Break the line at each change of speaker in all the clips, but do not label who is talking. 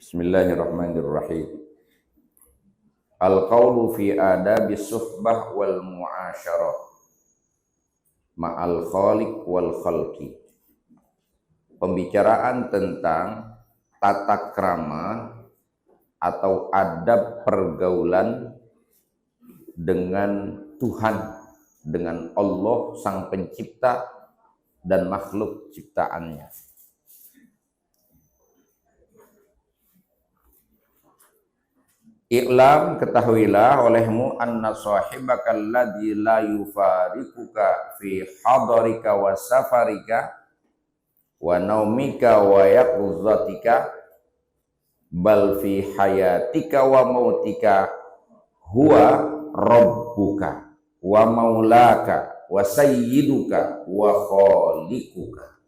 Bismillahirrahmanirrahim. Al-qawlu fi adabi suhbah wal mu'asyarah ma'al khaliq wal khalqi. Pembicaraan tentang tata krama atau adab pergaulan dengan Tuhan, dengan Allah Sang Pencipta dan makhluk ciptaannya. I'lam, ketahuilah olehmu anna sahibaka alladhi la yufarikuka fi hadarika wa safarika wa naumika wa yaqzatika bal fi hayatika wa mautika huwa rabbuka wa maulaka wa sayyiduka wa khaliquka.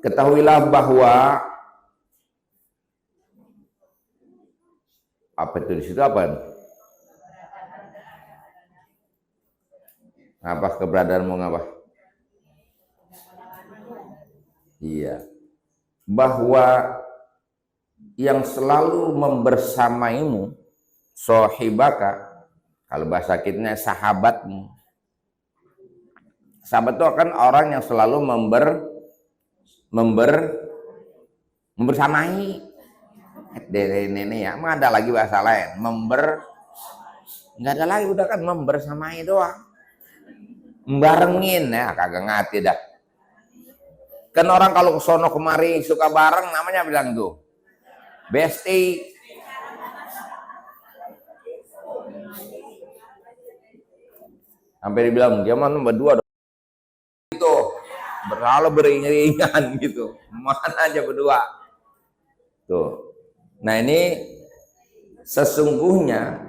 Ketahuilah bahwa apa itu di situ apa? Apa keberadaanmu ngapa? Iya. Bahwa yang selalu membersamaimu, sohibaka, kalau bahasa kitanya sahabatmu. Sahabat itu kan orang yang selalu membersamai. Dari ini ya, emang ada lagi bahasa lain, nggak ada lagi, udah kan membersamai doang, membarengin ya, kagak ngerti dah. Kan orang kalau kesono kemari suka bareng, namanya bilang tuh bestie. Sampai dibilang dia mana berdua itu berlalu beriringan gitu, mana aja berdua tuh. Nah ini sesungguhnya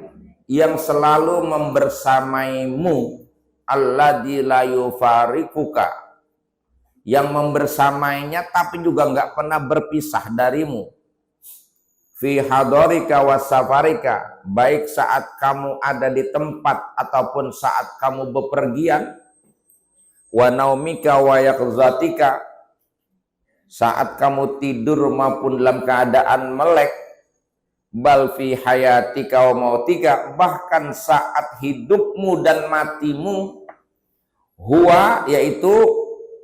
yang selalu membersamaimu alladzi la yufarikuka, yang membersamainya tapi juga nggak pernah berpisah darimu, fi hadarika wa safarika, baik saat kamu ada di tempat ataupun saat kamu bepergian, wa naumika wa yaqzatika, saat kamu tidur maupun dalam keadaan melek, bal fi hayatika wa mautika, bahkan saat hidupmu dan matimu, huwa, yaitu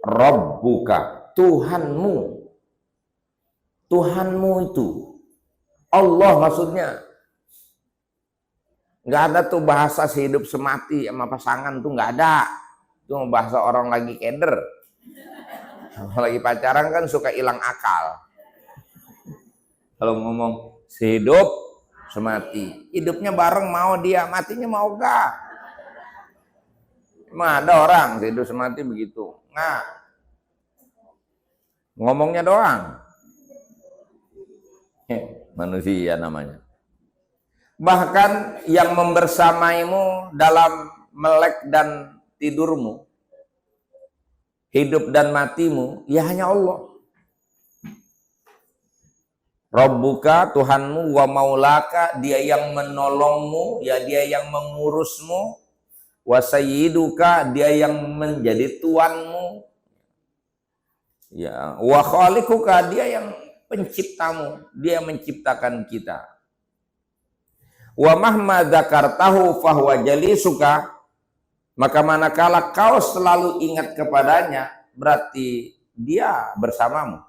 rabbuka, Tuhanmu. Tuhanmu itu Allah maksudnya. Nggak ada tuh bahasa sehidup semati sama pasangan tuh nggak ada. Itu bahasa orang lagi keder. Kalau lagi pacaran kan suka hilang akal. Kalau ngomong sehidup semati, hidupnya bareng mau dia, matinya mau gak? Emang ada orang sehidup semati begitu? Nah, ngomongnya doang. Manusia namanya. Bahkan yang membersamaimu dalam melek dan tidurmu, hidup dan matimu, ya hanya Allah. Rabbuka, Tuhanmu, wa maulaka, dia yang menolongmu, ya dia yang mengurusmu, wa sayyiduka, dia yang menjadi tuanmu, ya wa khaliquka, dia yang penciptamu, dia yang menciptakan kita. Wa mahma dzakartahu fahuwa jalisuka, maka manakala kau selalu ingat kepadanya, berarti dia bersamamu.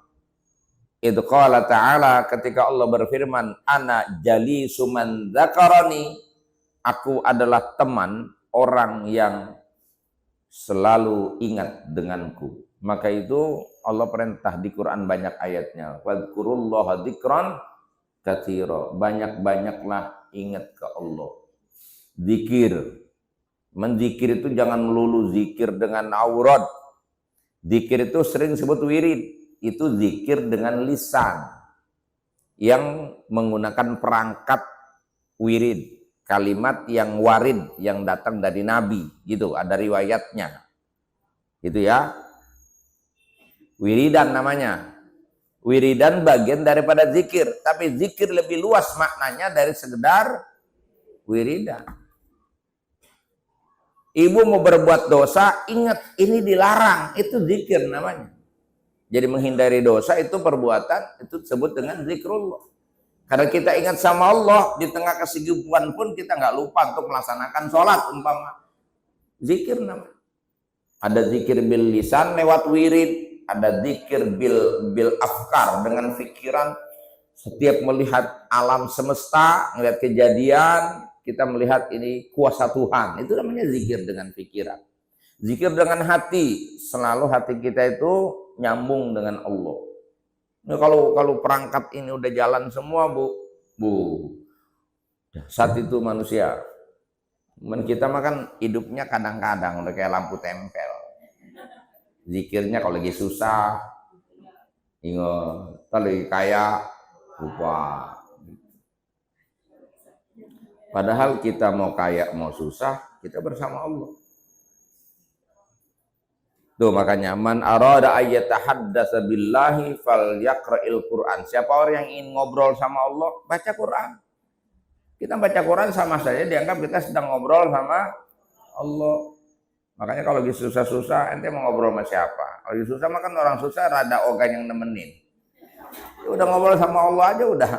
Itu qala ta'ala, ketika Allah berfirman, ana jalisu man dzakarani, aku adalah teman orang yang selalu ingat denganku. Maka itu Allah perintah di Quran banyak ayatnya, wadhkurullaha dzikran katsira, banyak-banyaklah ingat ke Allah. Zikir. Menzikir itu jangan melulu zikir dengan aurat. Zikir itu sering disebut wirid. Itu zikir dengan lisan yang menggunakan perangkat wirid, kalimat yang warid, yang datang dari Nabi, gitu, ada riwayatnya, gitu ya. Wiridan namanya. Wiridan bagian daripada zikir, tapi zikir lebih luas maknanya dari sekedar wiridan. Ibu mau berbuat dosa, ingat ini dilarang, itu zikir namanya. Jadi menghindari dosa itu perbuatan, itu disebut dengan zikrullah. Karena kita ingat sama Allah, di tengah kesibukan pun kita nggak lupa untuk melaksanakan sholat umpama. Zikir namanya. Ada zikir bil lisan lewat wirid, ada zikir bil afkar dengan pikiran. Setiap melihat alam semesta, melihat kejadian, kita melihat ini kuasa Tuhan. Itu namanya zikir dengan pikiran. Zikir dengan hati, selalu hati kita itu nyambung dengan Allah. Ini kalau perangkat ini udah jalan semua, Bu. Saat itu manusia. Cuman kita mah kan hidupnya kadang-kadang udah kayak lampu tempel. Zikirnya kalau lagi susah, ingat, kalau lagi kaya, lupa. Padahal kita mau kaya mau susah, kita bersama Allah. Tuh makanya man arada ayyatahaddatsa billahi falyaqra'il Qur'an. Siapa orang yang ingin ngobrol sama Allah, baca Quran. Kita baca Quran sama saja dianggap kita sedang ngobrol sama Allah. Makanya kalau lagi susah-susah ente mau ngobrol sama siapa? Kalau lagi susah makan orang susah rada ogan yang nemenin. Ya udah ngobrol sama Allah aja udah.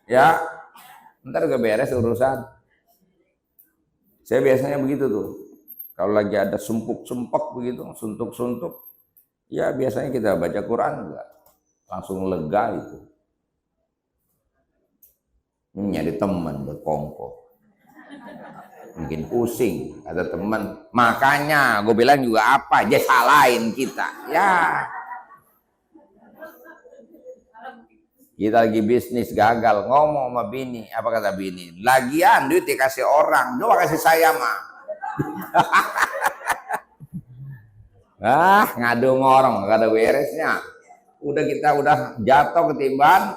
Ya. Ntar udah beres urusan. Saya biasanya begitu tuh. Kalau lagi ada sumpuk-sumpuk begitu, suntuk-suntuk, ya biasanya kita baca Quran enggak, langsung lega itu. Nyari teman berkongkol, bikin pusing. Ada teman, makanya gue bilang juga apa, dia salahin kita. Ya, kita lagi bisnis gagal, ngomong sama bini, apa kata bini? Lagian duit dikasih orang, doa kasih saya mah. Ngadu ngorong gak ada beresnya. Kita udah jatuh ketimbang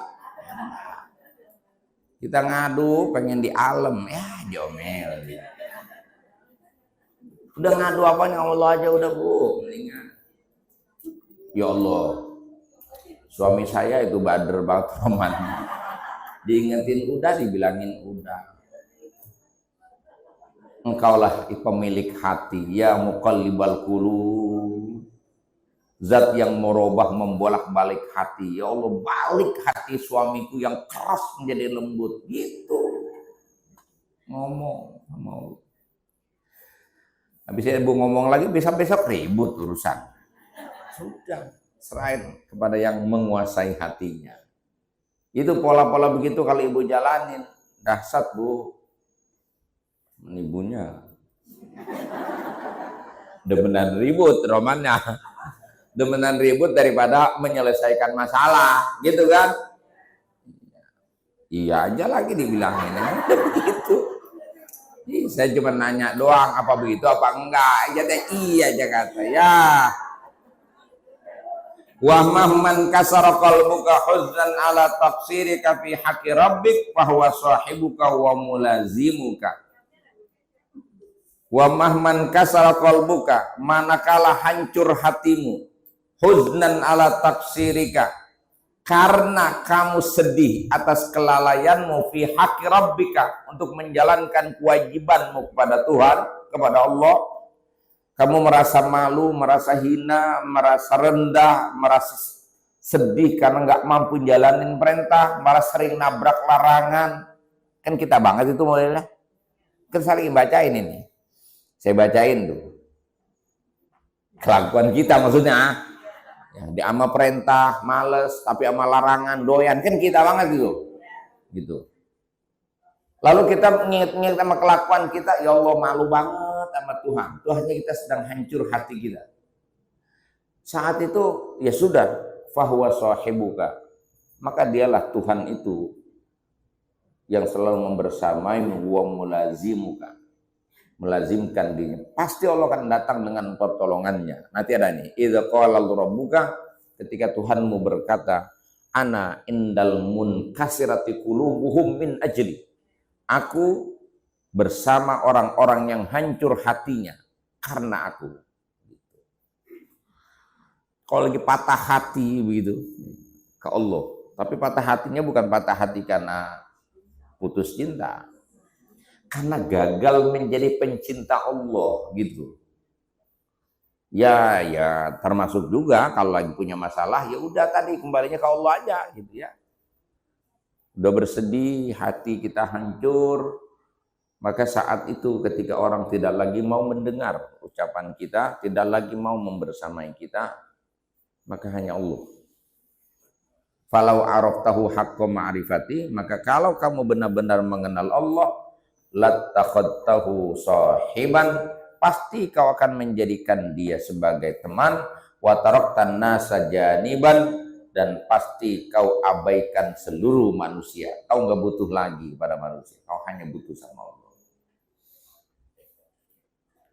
kita ngadu pengen di alam ya jomel. Udah ngadu apanya Allah aja udah Bu. Ya Allah, suami saya itu bader banget roman. Diingetin udah, dibilangin udah. Engkaulah pemilik hati, ya muqallibal qulub, zat yang merubah membolak-balik hati. Ya Allah, balik hati suamiku yang keras menjadi lembut. Gitu ngomong sama Allah. Habis ibu ngomong lagi, besok-besok ribut urusan. Sudah serahin kepada yang menguasai hatinya. Itu pola-pola begitu kalau ibu jalanin dahsyat Bu. Ibunya demenan ribut romannya, demenan ribut daripada menyelesaikan masalah, gitu kan? Iya aja lagi dibilangin begitu. Saya cuma nanya doang, apa begitu apa enggak? Iya aja kata ya. Wa mahman kasara qalbuka huznan ala taqsirika fi haqqi rabbik fa huwa sahibuka wa mulazimuka. Wa mahman kasara qalbuka, manakala hancur hatimu, huznan ala taksirika, karena kamu sedih atas kelalaianmu fi haqqi rabbika, untuk menjalankan kewajibanmu kepada Tuhan, kepada Allah. Kamu merasa malu, merasa hina, merasa rendah, merasa sedih karena nggak mampu jalanin perintah, malah sering nabrak larangan. Kan kita banget itu modelnya. Kan saling bacain ini. Saya bacain tuh kelakuan kita, maksudnya ya, di ama perintah males, tapi ama larangan doyan, kan kita banget gitu. Lalu kita nginget sama kelakuan kita, ya Allah malu banget sama Tuhan. Tuhannya kita sedang hancur hati kita. Saat itu ya sudah, fahuwa sahibuka, maka dialah Tuhan itu yang selalu membersamaimu, wa mulazimuka, melazimkan dirinya. Pasti Allah akan datang dengan pertolongannya. Nanti ada nih, idza qala rabbuka, ketika Tuhanmu berkata, ana indal munkasirati qulubuhum min ajli, aku bersama orang-orang yang hancur hatinya karena aku. Kalau lagi patah hati begitu ke Allah, tapi patah hatinya bukan patah hati karena putus cinta, karena gagal menjadi pencinta Allah gitu. Ya, ya termasuk juga kalau lagi punya masalah, ya udah tadi kembalinya ke Allah aja gitu ya. Udah bersedih, hati kita hancur, maka saat itu ketika orang tidak lagi mau mendengar ucapan kita, tidak lagi mau membersamai kita, maka hanya Allah. Falau araftahu haqqa ma'rifati, maka kalau kamu benar-benar mengenal Allah, lattakhadtahu sahiban, pasti kau akan menjadikan dia sebagai teman, wa taraktan nasa janiban, dan pasti kau abaikan seluruh manusia. Kau nggak butuh lagi pada manusia, kau hanya butuh sama Allah.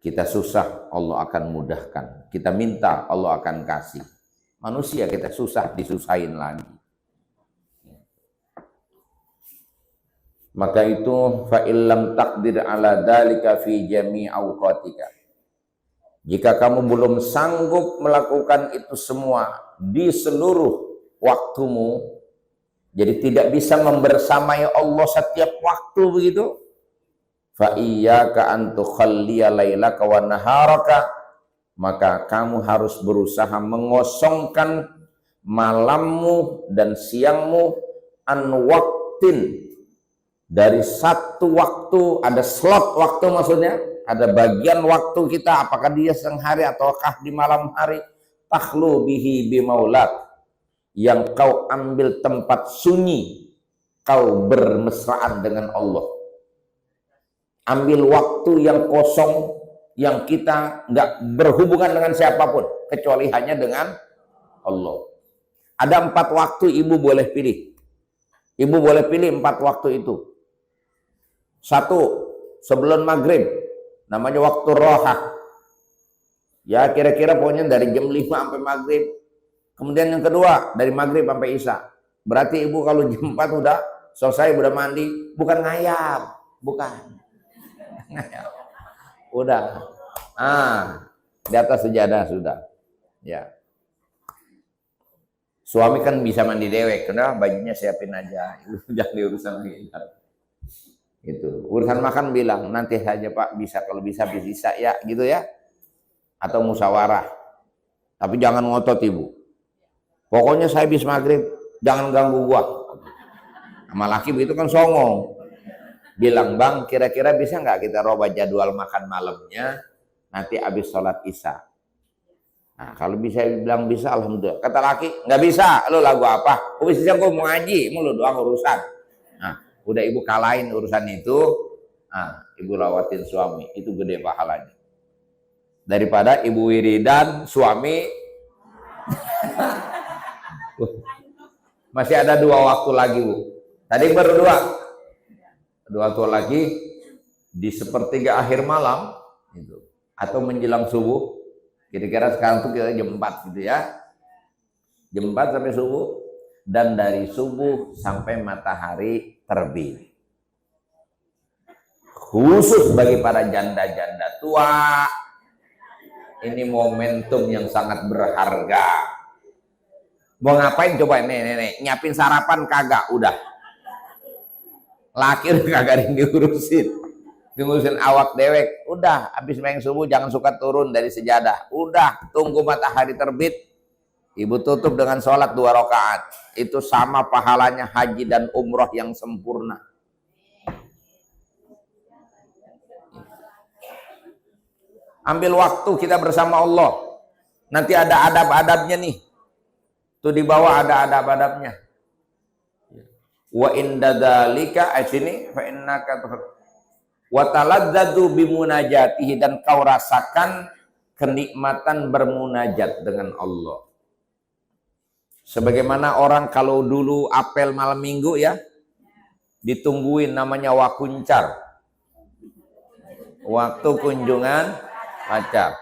Kita susah, Allah akan mudahkan. Kita minta, Allah akan kasih. Manusia kita susah, disusahin lagi. Maka itu fa illam taqdir ala dzalika fi jami' awqatika. Jika kamu belum sanggup melakukan itu semua di seluruh waktumu, jadi tidak bisa membersamai Allah setiap waktu begitu, fa iyyaka an tukhalliya lailaka wa naharaka, maka kamu harus berusaha mengosongkan malammu dan siangmu an waqtin, dari satu waktu, ada slot waktu maksudnya, ada bagian waktu kita, apakah dia siang hari ataukah di malam hari, takhlu bihi bimaulak, yang kau ambil tempat sunyi, kau bermesraan dengan Allah. Ambil waktu yang kosong, yang kita nggak berhubungan dengan siapapun, kecuali hanya dengan Allah. Ada 4 waktu ibu boleh pilih. Ibu boleh pilih 4 waktu itu. 1, sebelum maghrib, namanya waktu rohah. Ya kira-kira pokoknya dari jam 5 sampai maghrib. Kemudian yang kedua, dari maghrib sampai isya. Berarti ibu kalau jam 4 udah selesai, udah mandi, bukan ngayap, bukan. Ngayap. Udah. Di atas sejadah sudah. Ya. Suami kan bisa mandi dewek, kenapa bajunya siapin aja. Jangan diurusan lagi. Itu urusan makan bilang nanti saja Pak, bisa kalau bisa ya gitu ya, atau musyawarah, tapi jangan ngotot ibu, pokoknya saya habis maghrib jangan ganggu gua. Sama laki begitu kan songong, bilang bang kira-kira bisa nggak kita robah jadwal makan malamnya nanti habis sholat isya. Nah kalau bisa bilang bisa, alhamdulillah. Kata laki nggak bisa, lo lagu apa, bisa gua mau ngaji, mau lo doang urusan. Nah udah ibu kalahin urusan itu, ibu lawatin suami, itu gede pahalanya. Daripada ibu wiridan, suami masih ada 2 waktu lagi bu. Tadi berdua, 2 waktu lagi di sepertiga akhir malam, itu atau menjelang subuh. Kira-kira sekarang tuh kita jam 4 gitu ya, jam 4 sampai subuh, dan dari subuh sampai matahari terbit. Khusus bagi para janda-janda tua, ini momentum yang sangat berharga. Mau ngapain coba nenek, nyiapin sarapan kagak, udah. Laki kagak diurusin awak dewek, udah habis main subuh jangan suka turun dari sejadah, udah tunggu matahari terbit, ibu tutup dengan sholat 2 rakaat. Itu sama pahalanya haji dan umroh yang sempurna. Ambil waktu kita bersama Allah. Nanti ada adab-adabnya nih. Tuh di bawah ada adab-adabnya. Wa inda dzalika sini fa innaka wa taladzzu bimunajatihi, dan kau rasakan kenikmatan bermunajat dengan Allah. Sebagaimana orang kalau dulu apel malam minggu ya, ditungguin namanya wakuncar, waktu kunjungan pacar.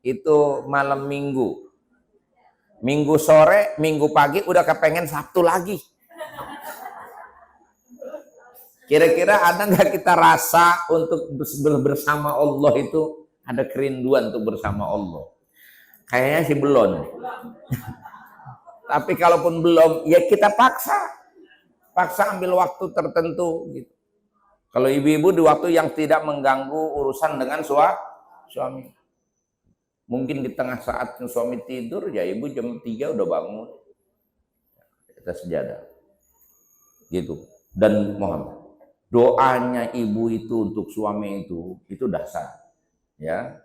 Itu malam minggu. Minggu sore, minggu pagi udah kepengen Sabtu lagi. Kira-kira ada nggak kita rasa untuk bersama Allah itu, ada kerinduan untuk bersama Allah? Kayaknya sih belum. Tapi kalaupun belum, ya kita paksa ambil waktu tertentu gitu. Kalau ibu-ibu di waktu yang tidak mengganggu urusan dengan suami. Mungkin di tengah saat suami tidur, ya ibu jam 3 udah bangun. Kita sejadah. Gitu. Dan Muhammad, doanya ibu itu untuk suami itu dasar. Ya.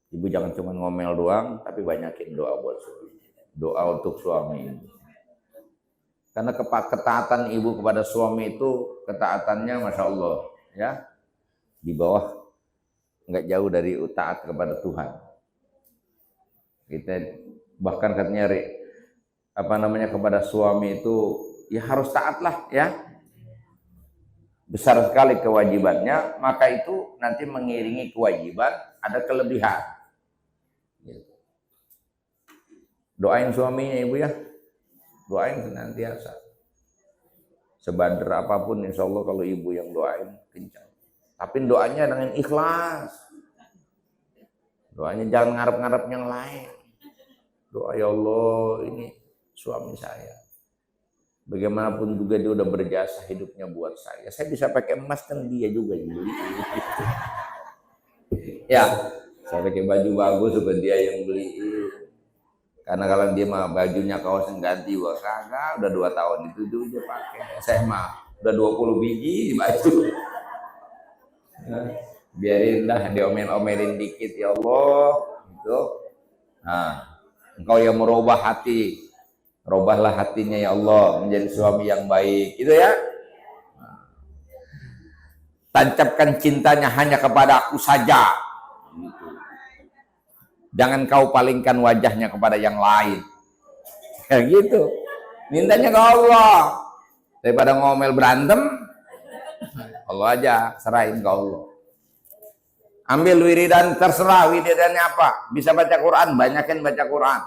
Ibu jangan cuma ngomel doang, tapi banyakin doa buat suami. Doa untuk suami. Karena ketaatan ibu kepada suami itu, ketaatannya Masya Allah. Ya. Di bawah, nggak jauh dari taat kepada Tuhan. Kita bahkan katanya kepada suami itu ya harus taat lah ya, besar sekali kewajibannya, maka itu nanti mengiringi kewajiban ada kelebihan. Doain suaminya ibu ya, doain senantiasa, sebadar apapun insya Allah kalau ibu yang doain kencang, tapi doanya dengan ikhlas, doanya jangan ngarep-ngarep yang lain. Doa, ya Allah, ini suami saya. Bagaimanapun juga dia udah berjasa hidupnya buat saya. Saya bisa pakai emas kan dia juga yang beli. Ya, saya pakai baju bagus juga dia yang beli. Karena kalau dia mah bajunya kaos yang ganti, wah kagak, udah 2 tahun itu dia pakai. Saya mah udah 20 biji di baju. Biarin dah diomel-omelin dikit ya Allah, gitu. Nah, Engkau yang merubah hati, robahlah hatinya ya Allah menjadi suami yang baik, gitu ya. Tancapkan cintanya hanya kepada aku saja, gitu. Jangan kau palingkan wajahnya kepada yang lain, kayak gitu. Mintanya ke Allah, daripada ngomel berantem, Allah aja serahin ke Allah. Ambil wiridan, terserah wiridannya apa. Bisa baca Quran, banyakin baca Quran.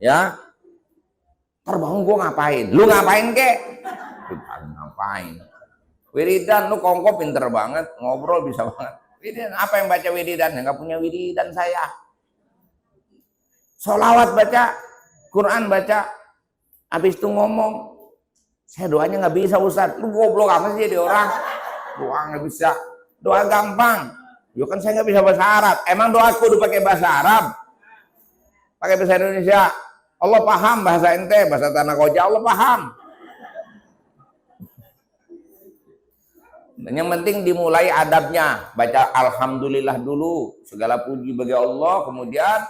Ya. Terbangun gua ngapain? Lu ngapain kek? Ngapain? Wiridan, lu kongko pinter banget, ngobrol bisa banget. Wiridan, apa yang baca wiridan? Enggak punya wiridan saya. Sholawat baca, Quran baca, habis itu ngomong. Saya doanya nggak bisa Ustaz. Lu goblok apa sih jadi orang? Doa nggak bisa. Doa gampang. Yo kan saya nggak bisa bahasa Arab. Emang doaku udah pakai bahasa Arab? Pakai bahasa Indonesia. Allah paham bahasa ente, bahasa tanah koja Allah paham. Dan yang penting dimulai adabnya. Baca Alhamdulillah dulu. Segala puji bagi Allah. Kemudian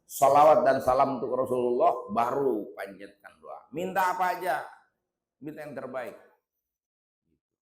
salawat dan salam untuk Rasulullah. Baru panjatkan doa. Minta apa aja. Minta yang terbaik.